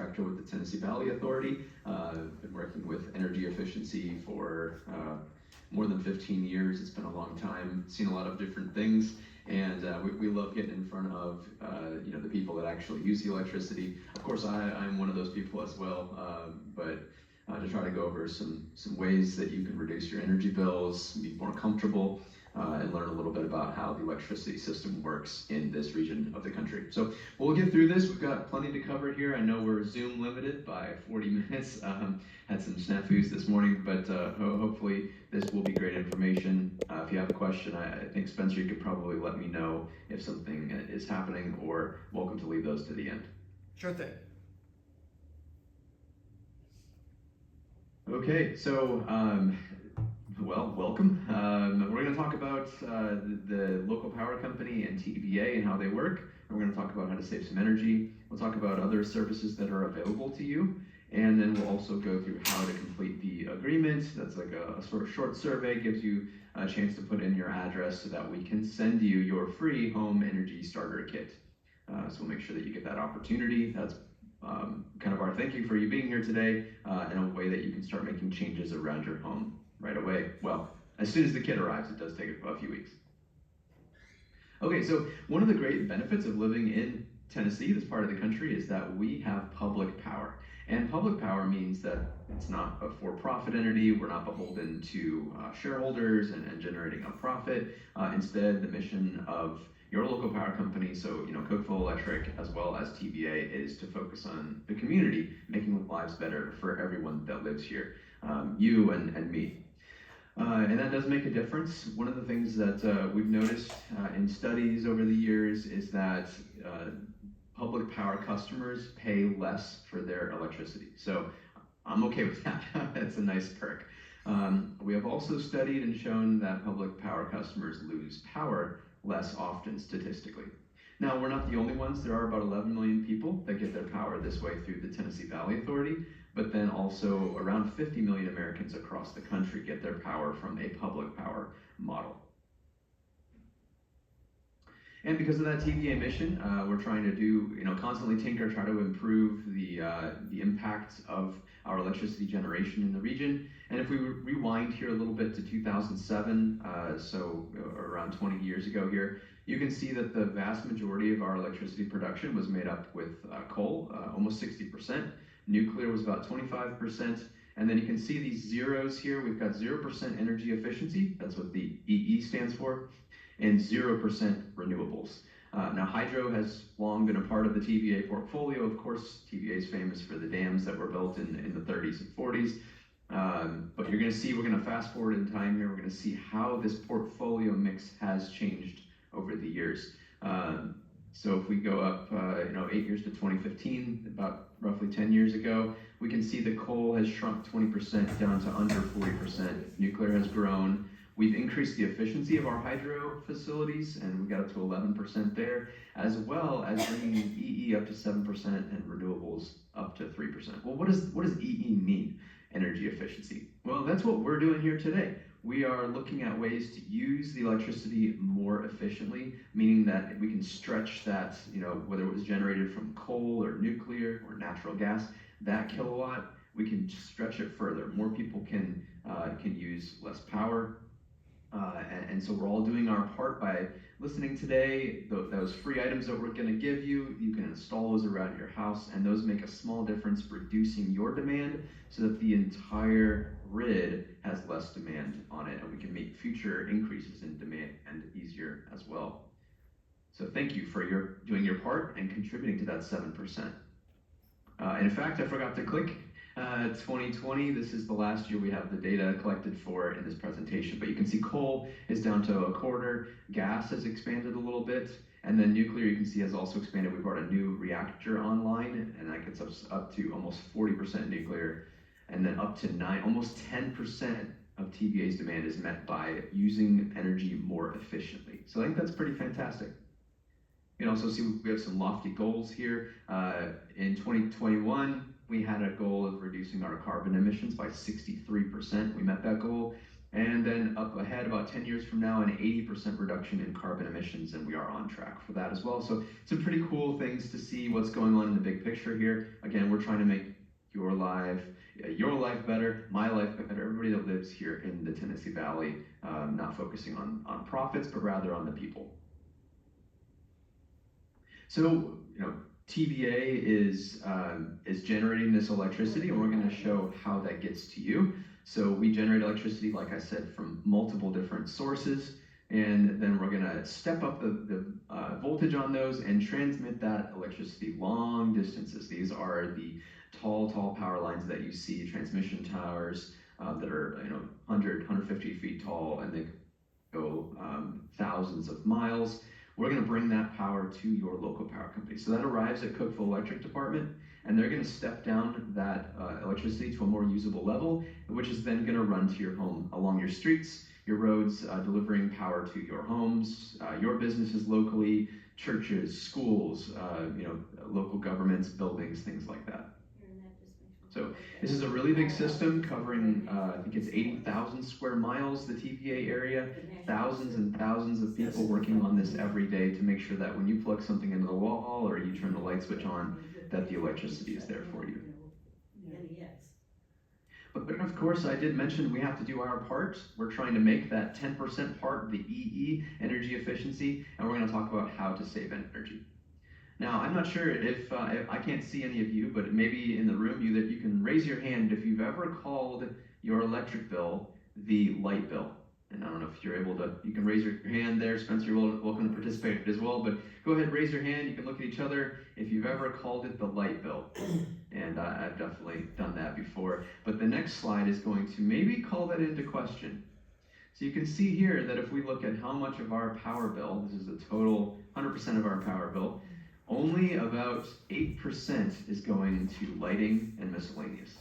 contractor with the Tennessee Valley Authority. Been working with energy efficiency for more than 15 years. It's been a long time, seen a lot of different things, and we love getting in front of the people that actually use the electricity. Of course, I'm one of those people as well, but to try to go over some ways that you can reduce your energy bills, be more comfortable, and learn a little bit about how the electricity system works in this region of the country. So we'll get through this. We've got plenty to cover here. I know we're Zoom limited by 40 minutes. Had some snafus this morning, but hopefully this will be great information. If you have a question, I think Spencer, you could probably let me know if something is happening, or welcome to leave those to the end. Sure thing. Okay, so welcome. We're going to talk about the local power company and TVA and how they work. We're going to talk about how to save some energy. We'll talk about other services that are available to you. And then we'll also go through how to complete the agreement. That's like a sort of short survey, gives you a chance to put in your address so that we can send you your free home energy starter kit. So we'll make sure that you get that opportunity. That's kind of our thank you for you being here today, in a way that you can start making changes around your home right away. Well, as soon as the kit arrives. It does take a few weeks. Okay, so one of the great benefits of living in Tennessee, this part of the country, is that we have public power. And public power means that it's not a for-profit entity. We're not beholden to shareholders and generating a profit. Instead, the mission of your local power company, so Cookeville Electric as well as TVA, is to focus on the community, making lives better for everyone that lives here, you and me. And that does make a difference. One of the things that we've noticed in studies over the years is that public power customers pay less for their electricity. So I'm okay with that. That's a nice perk. We have also studied and shown that public power customers lose power less often statistically. Now, we're not the only ones. There are about 11 million people that get their power this way through the Tennessee Valley Authority, but then also around 50 million Americans across the country get their power from a public power model. And because of that TVA mission, we're trying to do, constantly tinker, try to improve the impact of our electricity generation in the region. And if we rewind here a little bit to 2007, so around 20 years ago here, you can see that the vast majority of our electricity production was made up with coal, almost 60%. Nuclear was about 25%. And then you can see these zeros here. We've got 0% energy efficiency. That's what the EE stands for. And 0% renewables. Now, hydro has long been a part of the TVA portfolio. Of course, TVA is famous for the dams that were built in the 30s and 40s. But you're going to see, we're going to fast forward in time here. We're going to see how this portfolio mix has changed over the years. So if we go up, 8 years to 2015, about roughly 10 years ago, we can see the coal has shrunk 20% down to under 40%. Nuclear has grown. We've increased the efficiency of our hydro facilities, and we got up to 11% there, as well as bringing EE up to 7% and renewables up to 3%. Well, what does EE mean, energy efficiency? Well, that's what we're doing here today. We are looking at ways to use the electricity more efficiently, meaning that we can stretch that, whether it was generated from coal or nuclear or natural gas, that kilowatt, we can stretch it further. More people can use less power. And so we're all doing our part by listening today. Those free items that we're going to give you, you can install those around your house, and those make a small difference reducing your demand so that the entire grid has less demand on it, and we can make future increases in demand and easier as well. So thank you for doing your part and contributing to that 7%. In fact, I forgot to click 2020, this is the last year we have the data collected for in this presentation, but you can see coal is down to a quarter, gas has expanded a little bit, and then nuclear, you can see, has also expanded. We brought a new reactor online, and that gets us up to almost 40% nuclear, and then up to almost 10% of TVA's demand is met by using energy more efficiently. So I think that's pretty fantastic. You can also see we have some lofty goals here. In 2021, we had a goal of reducing our carbon emissions by 63%. We met that goal. And then up ahead, about 10 years from now, an 80% reduction in carbon emissions, and we are on track for that as well. So some pretty cool things to see what's going on in the big picture here. Again, we're trying to make your life better, my life better, everybody that lives here in the Tennessee Valley, not focusing on profits, but rather on the people. So, TVA is generating this electricity, and we're going to show how that gets to you. So we generate electricity, like I said, from multiple different sources, and then we're going to step up the voltage on those and transmit that electricity long distances. These are the tall power lines that you see, transmission towers that are 150 feet tall, and they go thousands of miles. We're going to bring that power to your local power company. So that arrives at Cookeville Electric Department, and they're going to step down that electricity to a more usable level, which is then going to run to your home along your streets, your roads, delivering power to your homes, your businesses locally, churches, schools, local governments, buildings, things like that. So this is a really big system covering, I think it's 80,000 square miles, the TVA area, thousands and thousands of people working on this every day to make sure that when you plug something into the wall or you turn the light switch on, that the electricity is there for you. But of course, I did mention we have to do our part. We're trying to make that 10% part, the EE, energy efficiency, and we're going to talk about how to save energy. Now, I'm not sure if I can't see any of you, but maybe in the room that you can raise your hand if you've ever called your electric bill the light bill. And I don't know if you're able to, you can raise your hand there. Spencer, you're welcome to participate as well, but go ahead, raise your hand. You can look at each other if you've ever called it the light bill. And I've definitely done that before. But the next slide is going to maybe call that into question. So you can see here that if we look at how much of our power bill, this is the total 100% of our power bill, only about 8% is going to lighting and miscellaneous.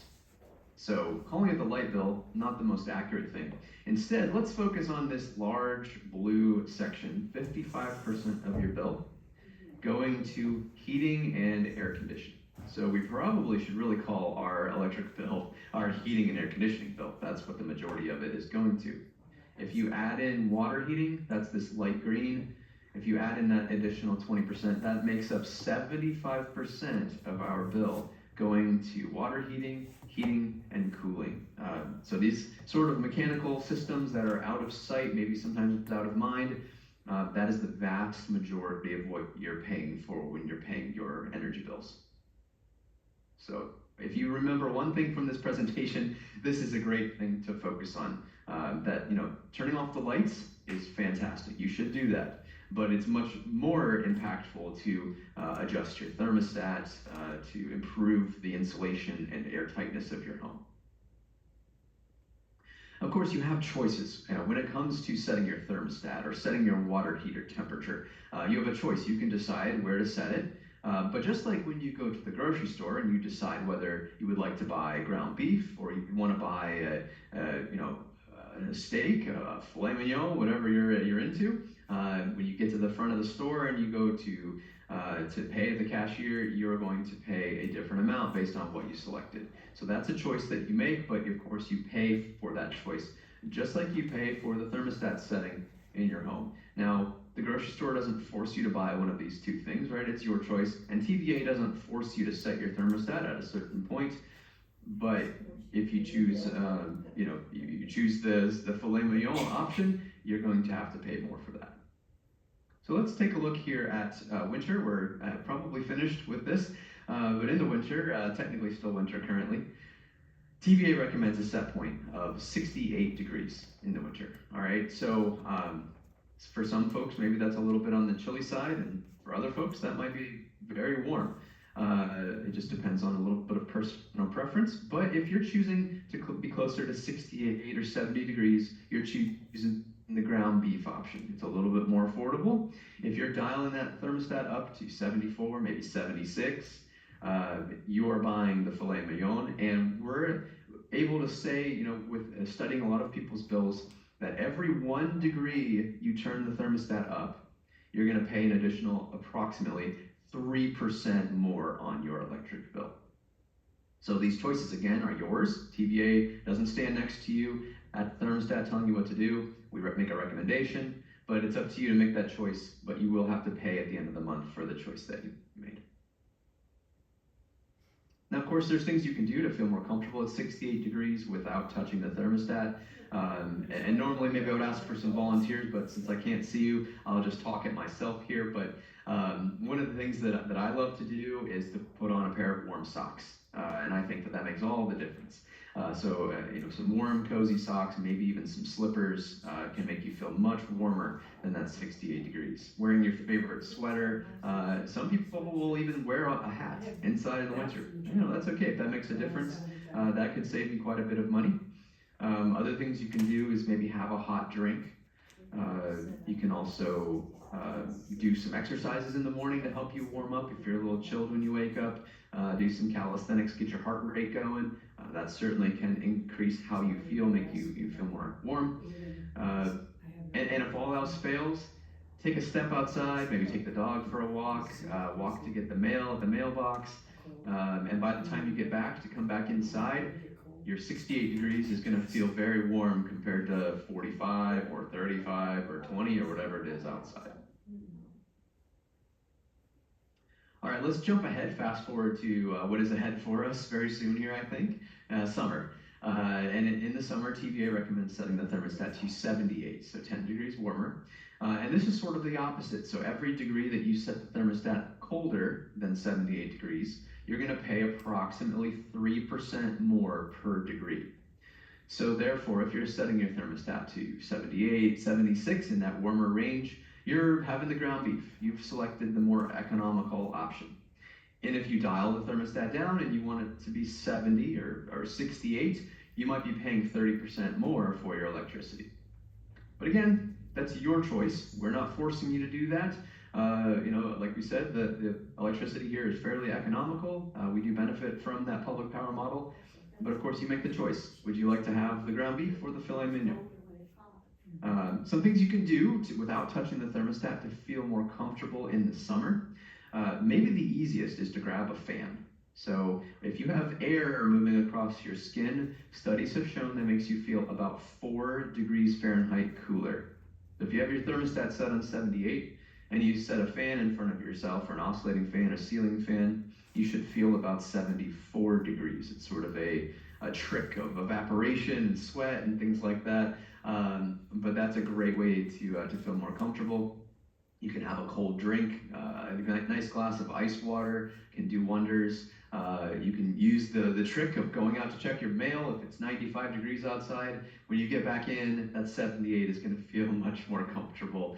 So calling it the light bill, not the most accurate thing. Instead, let's focus on this large blue section, 55% of your bill, going to heating and air conditioning. So we probably should really call our electric bill our heating and air conditioning bill. That's what the majority of it is going to. If you add in water heating, that's this light green. If you add in that additional 20%, that makes up 75% of our bill going to water heating, and cooling. So these sort of mechanical systems that are out of sight, maybe sometimes out of mind, that is the vast majority of what you're paying for when you're paying your energy bills. So if you remember one thing from this presentation, this is a great thing to focus on. That turning off the lights is fantastic. You should do that. But it's much more impactful to adjust your thermostat, to improve the insulation and air tightness of your home. Of course, you have choices. When it comes to setting your thermostat or setting your water heater temperature, you have a choice. You can decide where to set it. But just like when you go to the grocery store and you decide whether you would like to buy ground beef or you want to buy a steak, a filet mignon, whatever you're into, when you get to the front of the store and you go to pay the cashier, you're going to pay a different amount based on what you selected. So that's a choice that you make, but of course you pay for that choice, just like you pay for the thermostat setting in your home. Now, the grocery store doesn't force you to buy one of these two things, right? It's your choice, and TVA doesn't force you to set your thermostat at a certain point. But if you choose, you choose the filet mignon option, you're going to have to pay more for that. So let's take a look here at winter. We're probably finished with this, but in the winter, technically still winter currently, TVA recommends a set point of 68 degrees in the winter. All right, so for some folks, maybe that's a little bit on the chilly side, and for other folks, that might be very warm. It just depends on a little bit of personal preference, but if you're choosing to be closer to 68 or 70 degrees, you're choosing the ground beef option. It's a little bit more affordable. If you're dialing that thermostat up to 74, maybe 76, you're buying the filet mignon, and we're able to say, with studying a lot of people's bills, that every 1 degree you turn the thermostat up, you're going to pay an additional approximately 3% more on your electric bill. So these choices, again, are yours. TVA doesn't stand next to you at the thermostat telling you what to do. We make a recommendation, but it's up to you to make that choice, but you will have to pay at the end of the month for the choice that you made. Now, of course, there's things you can do to feel more comfortable at 68 degrees without touching the thermostat. And normally maybe I would ask for some volunteers, but since I can't see you, I'll just talk at myself here. But one of the things that I love to do is to put on a pair of warm socks. And I think that makes all the difference. Some warm, cozy socks, maybe even some slippers can make you feel much warmer than that 68 degrees. Wearing your favorite sweater. Some people will even wear a hat inside in the winter. That's okay if that makes a difference. That could save you quite a bit of money. Other things you can do is maybe have a hot drink. You can also do some exercises in the morning to help you warm up if you're a little chilled when you wake up. Do some calisthenics, get your heart rate going. That certainly can increase how you feel, make you feel more warm. And if all else fails, take a step outside, maybe take the dog for a walk, walk to get the mail at the mailbox. And by the time you get back to come back inside, your 68 degrees is going to feel very warm compared to 45 or 35 or 20 or whatever it is outside. All right, let's jump ahead, fast forward to what is ahead for us very soon here, I think, summer. And in the summer, TVA recommends setting the thermostat to 78, so 10 degrees warmer. And this is sort of the opposite. So every degree that you set the thermostat colder than 78 degrees, you're going to pay approximately 3% more per degree. So therefore, if you're setting your thermostat to 78, 76 in that warmer range, you're having the ground beef. You've selected the more economical option. And if you dial the thermostat down and you want it to be 70 or 68, you might be paying 30% more for your electricity. But again, that's your choice. We're not forcing you to do that. Like we said, the electricity here is fairly economical. We do benefit from that public power model. But of course, you make the choice. Would you like to have the ground beef or the filet mignon? Some things you can do without touching the thermostat to feel more comfortable in the summer. Maybe the easiest is to grab a fan. So if you have air moving across your skin, studies have shown that makes you feel about 4 degrees Fahrenheit cooler. If you have your thermostat set on 78 and you set a fan in front of yourself, or an oscillating fan, a ceiling fan, you should feel about 74 degrees. It's sort of a trick of evaporation and sweat and things like that. But that's a great way to feel more comfortable. You can have a cold drink. A nice glass of ice water can do wonders. You can use the trick of going out to check your mail. If it's 95 degrees outside, when you get back in, that 78 is going to feel much more comfortable.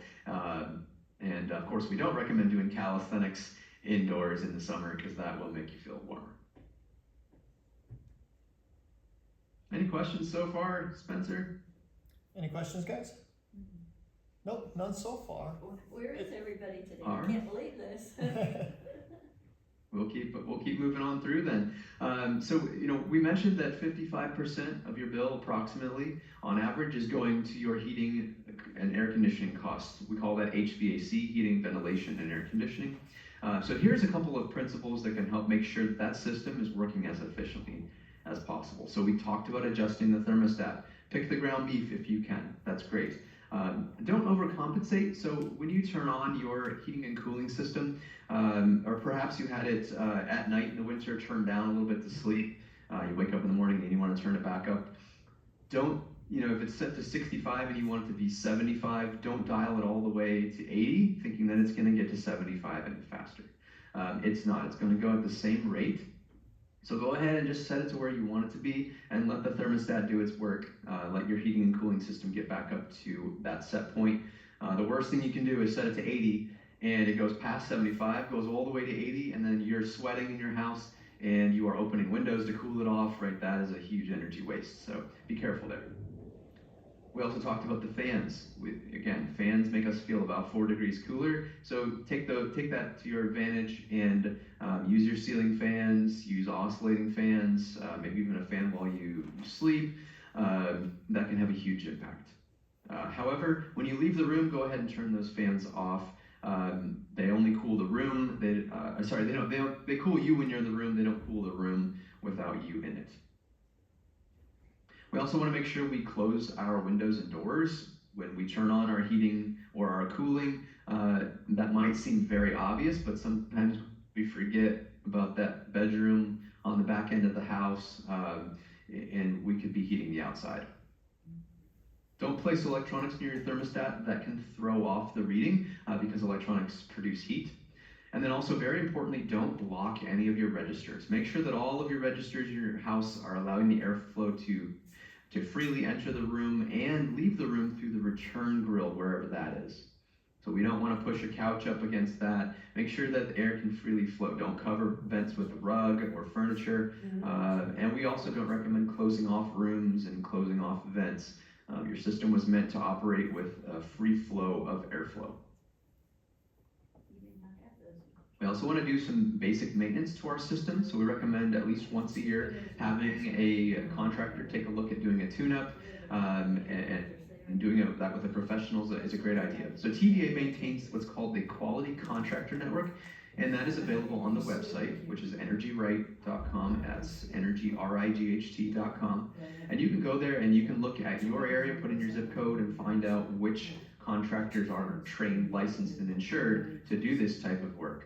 And of course, we don't recommend doing calisthenics indoors in the summer because that will make you feel warmer. Any questions so far, Spencer? Any questions, guys? Nope, none so far. Where is everybody today? All right. I can't believe this. We'll keep moving on through then. We mentioned that 55% of your bill, approximately, on average, is going to your heating and air conditioning costs. We call that HVAC, heating, ventilation, and air conditioning. So here's a couple of principles that can help make sure that system is working as efficiently as possible. So we talked about adjusting the thermostat. Pick the ground beef if you can. That's great. Don't overcompensate. So when you turn on your heating and cooling system, or perhaps you had it at night in the winter turned down a little bit to sleep, you wake up in the morning and you want to turn it back up. Don't, if it's set to 65 and you want it to be 75, don't dial it all the way to 80, thinking that it's going to get to 75 any faster. It's not. It's going to go at the same rate. So go ahead and just set it to where you want it to be and let the thermostat do its work. Let your heating and cooling system get back up to that set point. The worst thing you can do is set it to 80 and it goes past 75, goes all the way to 80, and then you're sweating in your house and you are opening windows to cool it off, right? That is a huge energy waste, so be careful there. We also talked about the fans. Again, fans make us feel about 4 degrees cooler, so take that to your advantage and use your ceiling fans, use oscillating fans, maybe even a fan while you sleep. That can have a huge impact. However, when you leave the room, go ahead and turn those fans off. They only cool the room. They cool you when you're in the room. They don't cool the room without you in it. We also want to make sure we close our windows and doors when we turn on our heating or our cooling. That might seem very obvious, but sometimes we forget about that bedroom on the back end of the house, and we could be heating the outside. Don't place electronics near your thermostat that can throw off the reading because electronics produce heat. And then also, very importantly, don't block any of your registers. Make sure that all of your registers in your house are allowing the airflow to freely enter the room and leave the room through the return grill, wherever that is. So we don't want to push a couch up against that. Make sure that the air can freely flow. Don't cover vents with a rug or furniture. And we also don't recommend closing off rooms and closing off vents. Your system was meant to operate with a free flow of airflow. We also want to do some basic maintenance to our system, so we recommend at least once a year having a contractor take a look at doing a tune-up, and doing that with a professional is a great idea. So TVA maintains what's called the Quality Contractor Network, and that is available on the website, which is energyright.com. That's energyright.com. And you can go there and you can look at your area, put in your zip code, and find out which contractors are trained, licensed, and insured to do this type of work.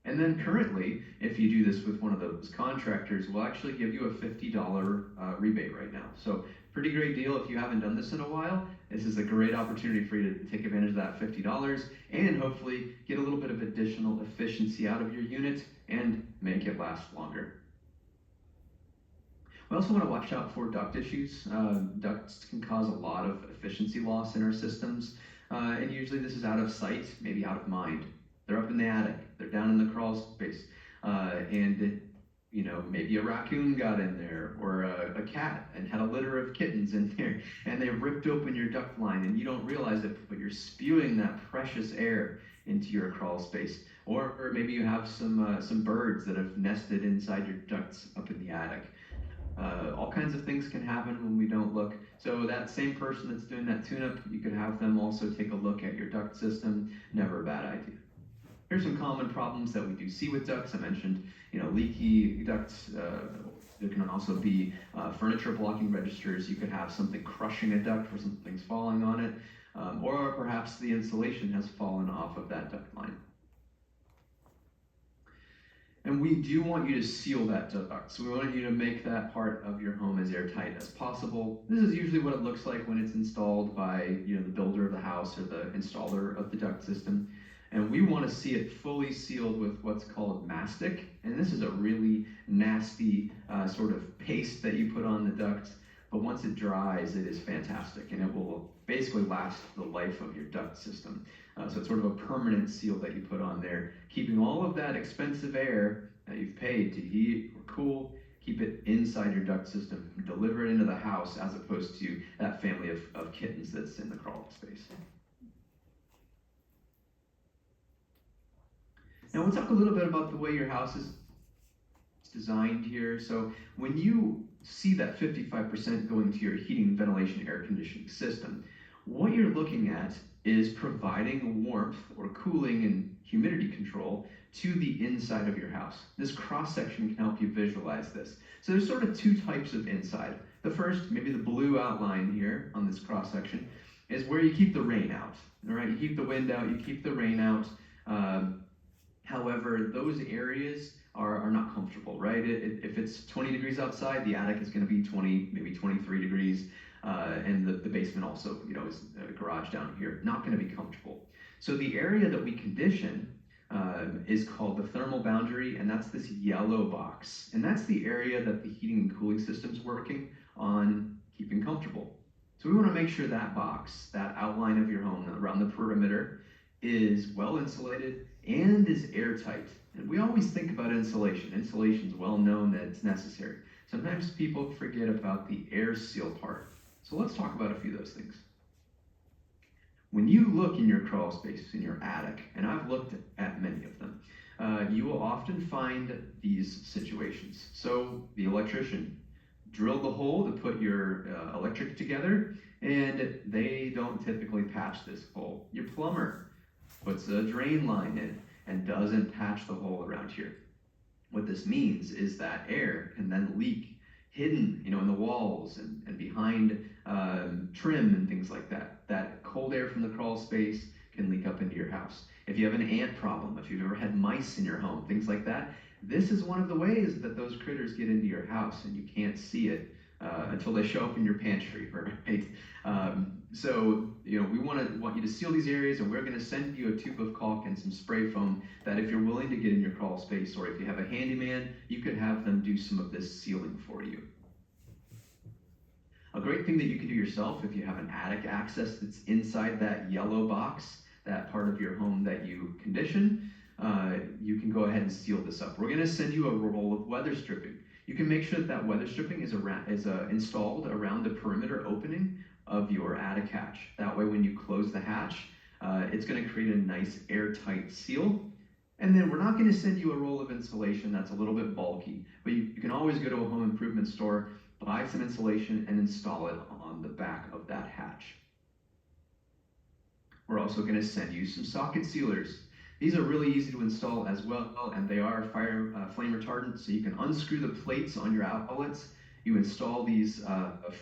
And then currently, if you do this with one of those contractors, we'll actually give you a $50 rebate right now. So pretty great deal if you haven't done this in a while. This is a great opportunity for you to take advantage of that $50 and hopefully get a little bit of additional efficiency out of your unit and make it last longer. We also want to watch out for duct issues. Ducts can cause a lot of efficiency loss in our systems, and usually this is out of sight, maybe out of mind. They're up in the attic, they're down in the crawl space, and maybe a raccoon got in there, or a cat and had a litter of kittens in there, and they ripped open your duct line, and you don't realize it, but you're spewing that precious air into your crawl space. Or maybe you have some birds that have nested inside your ducts up in the attic. All kinds of things can happen when we don't look. So that same person that's doing that tune-up, you could have them also take a look at your duct system. Never a bad idea. Here's some common problems that we do see with ducts. I mentioned, leaky ducts. There can also be furniture blocking registers. You could have something crushing a duct where something's falling on it, or perhaps the insulation has fallen off of that duct line. And we do want you to seal that duct. So we want you to make that part of your home as airtight as possible. This is usually what it looks like when it's installed by the builder of the house or the installer of the duct system. And we want to see it fully sealed with what's called mastic. And this is a really nasty sort of paste that you put on the duct. But once it dries, it is fantastic. And it will basically last the life of your duct system. So it's sort of a permanent seal that you put on there, keeping all of that expensive air that you've paid to heat or cool, keep it inside your duct system, deliver it into the house as opposed to that family of kittens that's in the crawl space. Now we'll talk a little bit about the way your house is designed here. So when you see that 55% going to your heating, ventilation, air conditioning system, what you're looking at is providing warmth or cooling and humidity control to the inside of your house. This cross-section can help you visualize this. So there's sort of two types of inside. The first, maybe the blue outline here on this cross-section, is where you keep the rain out. All right, you keep the wind out, you keep the rain out. However, those areas are not comfortable, right? If it's 20 degrees outside, the attic is going to be 20, maybe 23 degrees, and the basement also, is a garage down here, not going to be comfortable. So the area that we condition is called the thermal boundary, and that's this yellow box. And that's the area that the heating and cooling system's working on keeping comfortable. So we want to make sure that box, that outline of your home around the perimeter, is well insulated and is airtight. And we always think about insulation. Insulation is well known that it's necessary. Sometimes people forget about the air seal part. So let's talk about a few of those things. When you look in your crawl space, in your attic, and I've looked at many of them, you will often find these situations. So the electrician drilled the hole to put your electric together, and they don't typically patch this hole. Your plumber puts a drain line in and doesn't patch the hole around here. What this means is that air can then leak hidden, in the walls and behind trim and things like that. That cold air from the crawl space can leak up into your house. If you have an ant problem, if you've ever had mice in your home, things like that, this is one of the ways that those critters get into your house and you can't see it until they show up in your pantry, right? So, we want you to seal these areas, and we're going to send you a tube of caulk and some spray foam that if you're willing to get in your crawl space, or if you have a handyman, you could have them do some of this sealing for you. A great thing that you can do yourself, if you have an attic access that's inside that yellow box, that part of your home that you condition, you can go ahead and seal this up. We're going to send you a roll of weather stripping. You can make sure that weather stripping is installed around the perimeter opening of your attic hatch. That way when you close the hatch, it's going to create a nice airtight seal. And then we're not going to send you a roll of insulation that's a little bit bulky, but you can always go to a home improvement store, buy some insulation, and install it on the back of that hatch. We're also going to send you some socket sealers. These are really easy to install as well, and they are flame retardant, so you can unscrew the plates on your outlets. You install these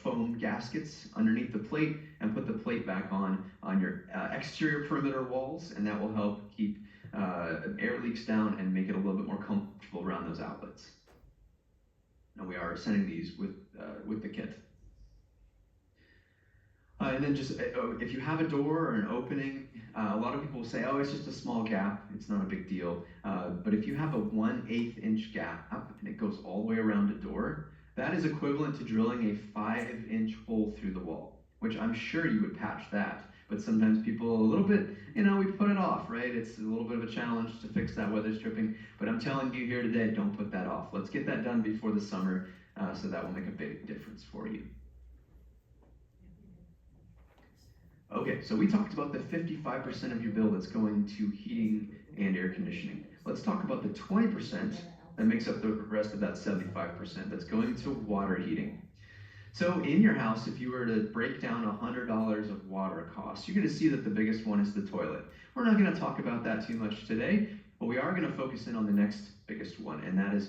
foam gaskets underneath the plate and put the plate back on your exterior perimeter walls, and that will help keep air leaks down and make it a little bit more comfortable around those outlets. Now we are sending these with the kit. And then just, if you have a door or an opening, a lot of people will say, oh, it's just a small gap, it's not a big deal. But if you have a 1/8 inch gap and it goes all the way around a door, that is equivalent to drilling a 5-inch hole through the wall, which I'm sure you would patch that. But sometimes people a little bit, we put it off, right? It's a little bit of a challenge to fix that weather stripping. But I'm telling you here today, don't put that off. Let's get that done before the summer, so that will make a big difference for you. Okay, so we talked about the 55% of your bill that's going to heating and air conditioning. Let's talk about the 20% that makes up the rest of that 75% that's going to water heating. So in your house, if you were to break down $100 of water costs, you're going to see that the biggest one is the toilet. We're not going to talk about that too much today, but we are going to focus in on the next biggest one, and that is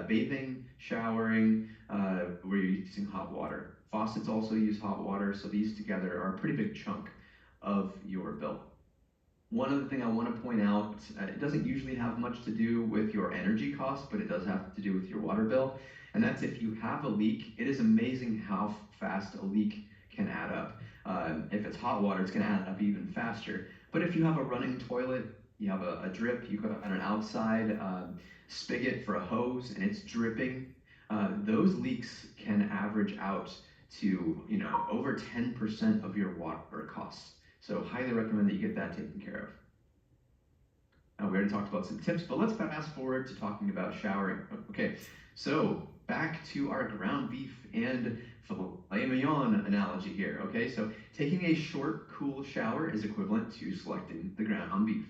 bathing, showering, where you're using hot water. Faucets also use hot water, so these together are a pretty big chunk of your bill. One other thing I want to point out, it doesn't usually have much to do with your energy costs, but it does have to do with your water bill. And that's if you have a leak, it is amazing how fast a leak can add up. If it's hot water, it's going to add up even faster. But if you have a running toilet, you have a drip, you got an outside spigot for a hose, and it's dripping, those leaks can average out to over 10% of your water costs. So highly recommend that you get that taken care of. We already talked about some tips, but let's fast forward to talking about showering. Okay, so back to our ground beef and filet mignon analogy here. Okay, so taking a short, cool shower is equivalent to selecting the ground beef.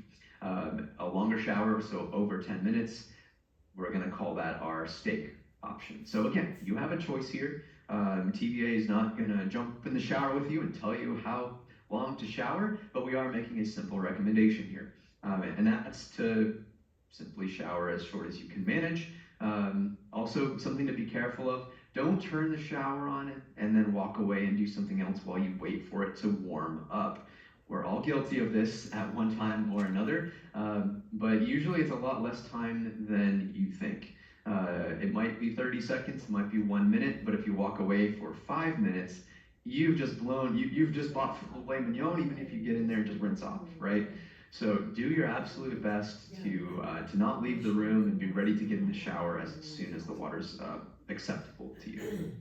A longer shower, so over 10 minutes, we're going to call that our steak option. So again, you have a choice here. TVA is not going to jump in the shower with you and tell you how long to shower, but we are making a simple recommendation here. And that's to simply shower as short as you can manage. Also, something to be careful of, don't turn the shower on and then walk away and do something else while you wait for it to warm up. We're all guilty of this at one time or another, but usually it's a lot less time than you think. It might be 30 seconds, it might be 1 minute, but if you walk away for 5 minutes, you've just bought filet mignon, even if you get in there and just rinse off, right? So do your absolute best to not leave the room and be ready to get in the shower as soon as the water's acceptable to you.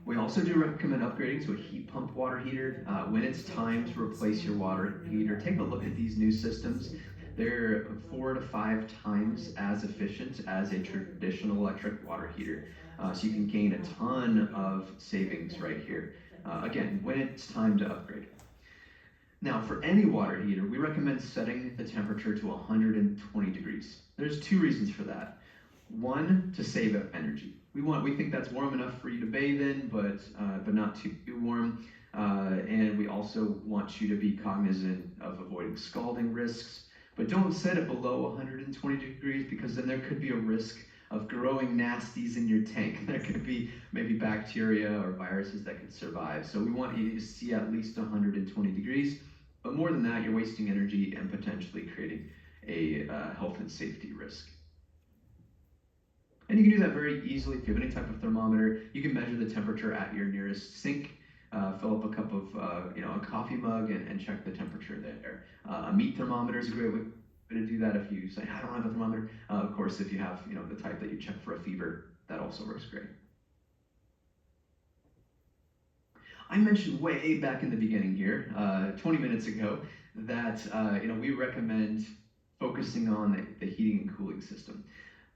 We also do recommend upgrading to a heat pump water heater. When it's time to replace your water heater, take a look at these new systems. They're 4 to 5 times as efficient as a traditional electric water heater. So you can gain a ton of savings right here. Again, when it's time to upgrade. Now, for any water heater, we recommend setting the temperature to 120 degrees. There's 2 reasons for that. One, to save energy. We think that's warm enough for you to bathe in, but not too warm. And we also want you to be cognizant of avoiding scalding risks. But don't set it below 120 degrees because then there could be a risk of growing nasties in your tank. There could be maybe bacteria or viruses that could survive. So we want you to see at least 120 degrees. But more than that, you're wasting energy and potentially creating a health and safety risk. And you can do that very easily if you have any type of thermometer. You can measure the temperature at your nearest sink, fill up a cup of, a coffee mug and check the temperature there. A meat thermometer is a great way to do that if you say, I don't have a thermometer. Of course, if you have, the type that you check for a fever, that also works great. I mentioned way back in the beginning here, 20 minutes ago, that, we recommend focusing on the heating and cooling system.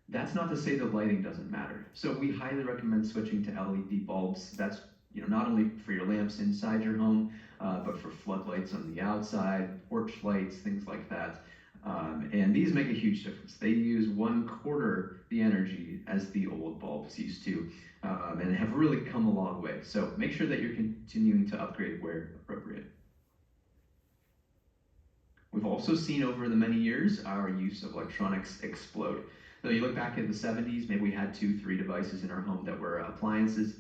That's not to say the lighting doesn't matter. So we highly recommend switching to LED bulbs. That's not only for your lamps inside your home, but for floodlights on the outside, porch lights, things like that. And these make a huge difference. They use 1/4 the energy as the old bulbs used to, and have really come a long way. So make sure that you're continuing to upgrade where appropriate. We've also seen over the many years our use of electronics explode. So you look back at the 70s, maybe we had 2-3 devices in our home that were electronics.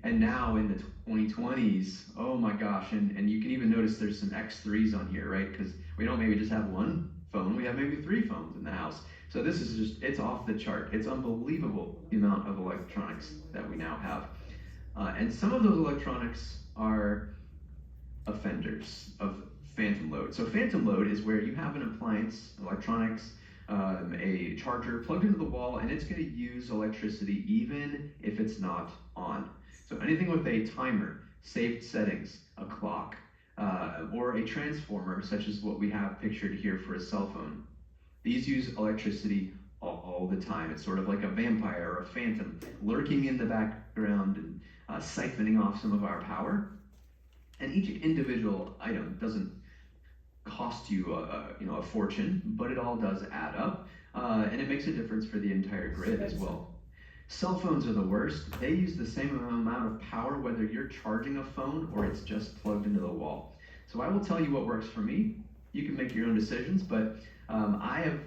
And now in the 2020s, oh my gosh, and you can even notice there's some X3s on here, right? Because we don't maybe just have one phone, we have maybe 3 phones in the house. So this is just, it's off the chart. It's unbelievable the amount of electronics that we now have. And some of those electronics are offenders of phantom load. So phantom load is where you have an appliance, electronics, a charger plugged into the wall, and it's going to use electricity even if it's not on. So anything with a timer, saved settings, a clock, or a transformer, such as what we have pictured here for a cell phone. These use electricity all the time. It's sort of like a vampire or a phantom lurking in the background and siphoning off some of our power. And each individual item doesn't cost you a fortune, but it all does add up, and it makes a difference for the entire grid as well. Cell phones are the worst. They use the same amount of power whether you're charging a phone or it's just plugged into the wall. So I will tell you what works for me. You can make your own decisions, but I have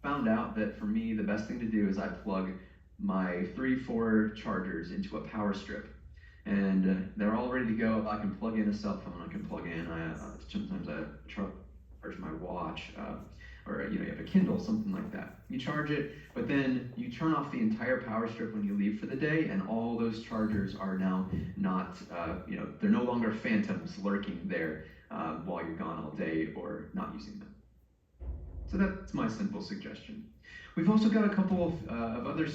found out that for me the best thing to do is I plug my 3-4 chargers into a power strip. And they're all ready to go. I can plug in a cell phone. I can plug in. Sometimes I charge my watch, or you have a Kindle, something like that. You charge it, but then you turn off the entire power strip when you leave for the day, and all those chargers are now not, they're no longer phantoms lurking there while you're gone all day or not using them. So that's my simple suggestion. We've also got a couple of other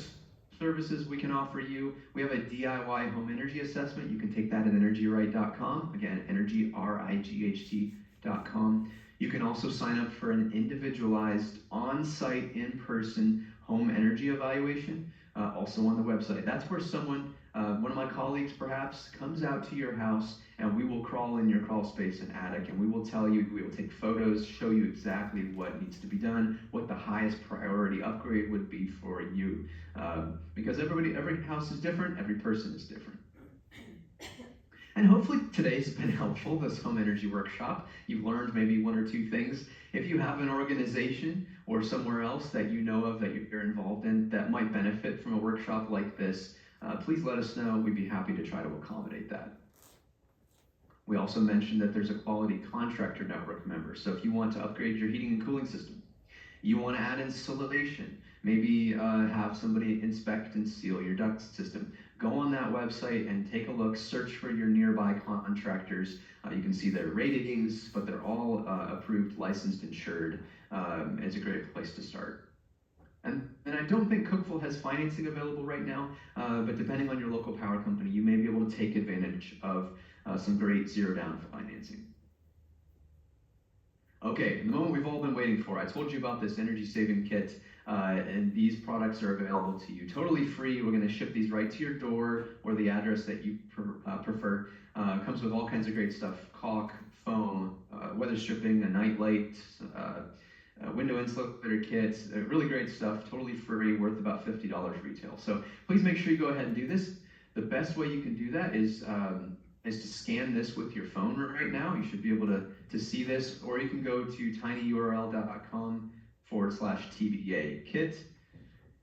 services we can offer you. We have a DIY home energy assessment. You can take that at energyright.com. Again, energyright.com. You can also sign up for an individualized on-site, in-person home energy evaluation, also on the website. That's where someone, one of my colleagues perhaps, comes out to your house and we will crawl in your crawl space and attic and we will tell you, we will take photos, show you exactly what needs to be done, what the highest priority upgrade would be for you. Because every house is different, every person is different. And hopefully today's been helpful, this home energy workshop. You've learned maybe 1 or 2 things. If you have an organization or somewhere else that you know of that you're involved in that might benefit from a workshop like this, please let us know. We'd be happy to try to accommodate that. We also mentioned that there's a quality contractor network member. So if you want to upgrade your heating and cooling system, you want to add insulation, maybe have somebody inspect and seal your duct system, go on that website and take a look, search for your nearby contractors. You can see their ratings, but they're all approved, licensed, insured. It's a great place to start. And I don't think Cookeville has financing available right now, but depending on your local power company, you may be able to take advantage of some great zero-down financing. Okay, the moment we've all been waiting for. I told you about this energy saving kit, and these products are available to you totally free. We're going to ship these right to your door or the address that you prefer. Comes with all kinds of great stuff: caulk, foam, weather stripping, a night light, window insulator kits, really great stuff, totally free, worth about $50 retail. So please make sure you go ahead and do this. The best way you can do that is is to scan this with your phone right now. You should be able to see this, or you can go to tinyurl.com/TBA kit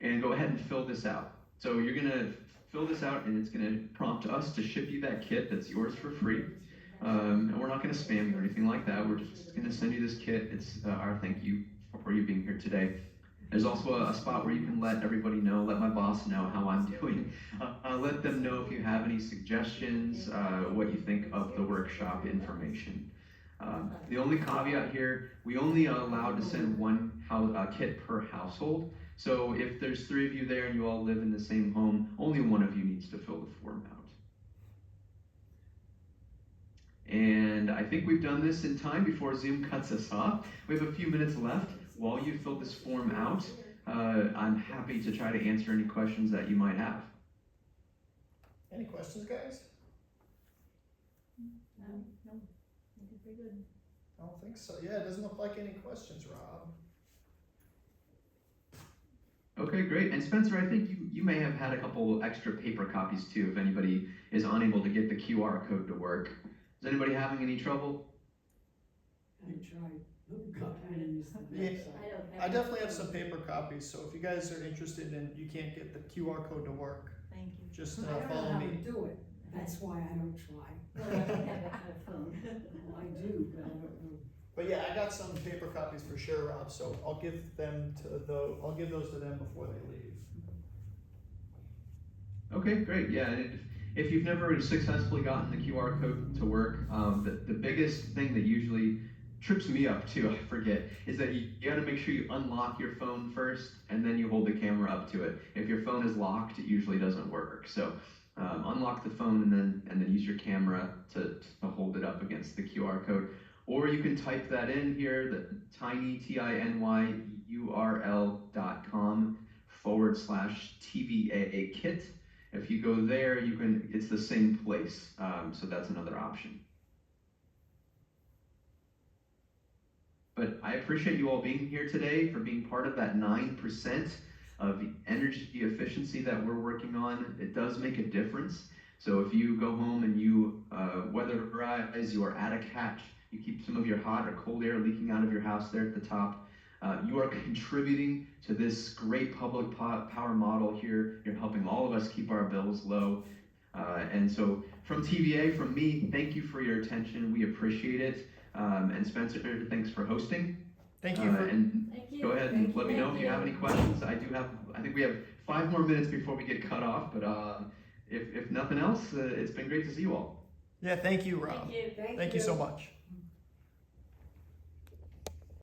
and go ahead and fill this out. So you're gonna fill this out and it's gonna prompt us to ship you that kit that's yours for free. And we're not gonna spam you or anything like that. We're just gonna send you this kit. It's our thank you for you being here today. There's also a spot where you can let everybody know, let my boss know how I'm doing. Let them know if you have any suggestions, what you think of the workshop information. The only caveat here, we only are allowed to send one kit per household. So if there's 3 of you there and you all live in the same home, only one of you needs to fill the form out. And I think we've done this in time before Zoom cuts us off. We have a few minutes left. While you fill this form out, I'm happy to try to answer any questions that you might have. Any questions, guys? No, I think we're good. I don't think so. Yeah, it doesn't look like any questions, Rob. Okay, great. And Spencer, I think you may have had a couple extra paper copies too, if anybody is unable to get the QR code to work. Is anybody having any trouble? I tried. Oh God, I didn't use the Yeah. website. I definitely have some paper copies, so if you guys are interested and you can't get the QR code to work, Thank you. just I don't know follow how to me. do it. That's why I don't try. Well, I don't have a phone. Well, I do, but I don't know. But yeah, I got some paper copies for sure, Rob, so I'll give those to them before they leave. Okay, great. Yeah, and if you've never successfully gotten the QR code to work, the biggest thing that usually trips me up too, I forget, is that you gotta make sure you unlock your phone first and then you hold the camera up to it. If your phone is locked, it usually doesn't work. So unlock the phone and then use your camera to hold it up against the QR code. Or you can type that in here, the tinyurl.com/TBA kit. If you go there, it's the same place. So that's another option. But I appreciate you all being here today, for being part of that 9% of energy efficiency that we're working on. It does make a difference. So if you go home and you weatherize your attic hatch, you keep some of your hot or cold air leaking out of your house there at the top, you are contributing to this great public power model here. You're helping all of us keep our bills low. And so from TVA, from me, thank you for your attention. We appreciate it. And Spencer, thanks for hosting. Thank you. And Thank you. go ahead and let me know if you have any questions. I think we have 5 more minutes before we get cut off, but if nothing else, it's been great to see you all. Yeah, thank you, Rob. Thank you. Thank you so much.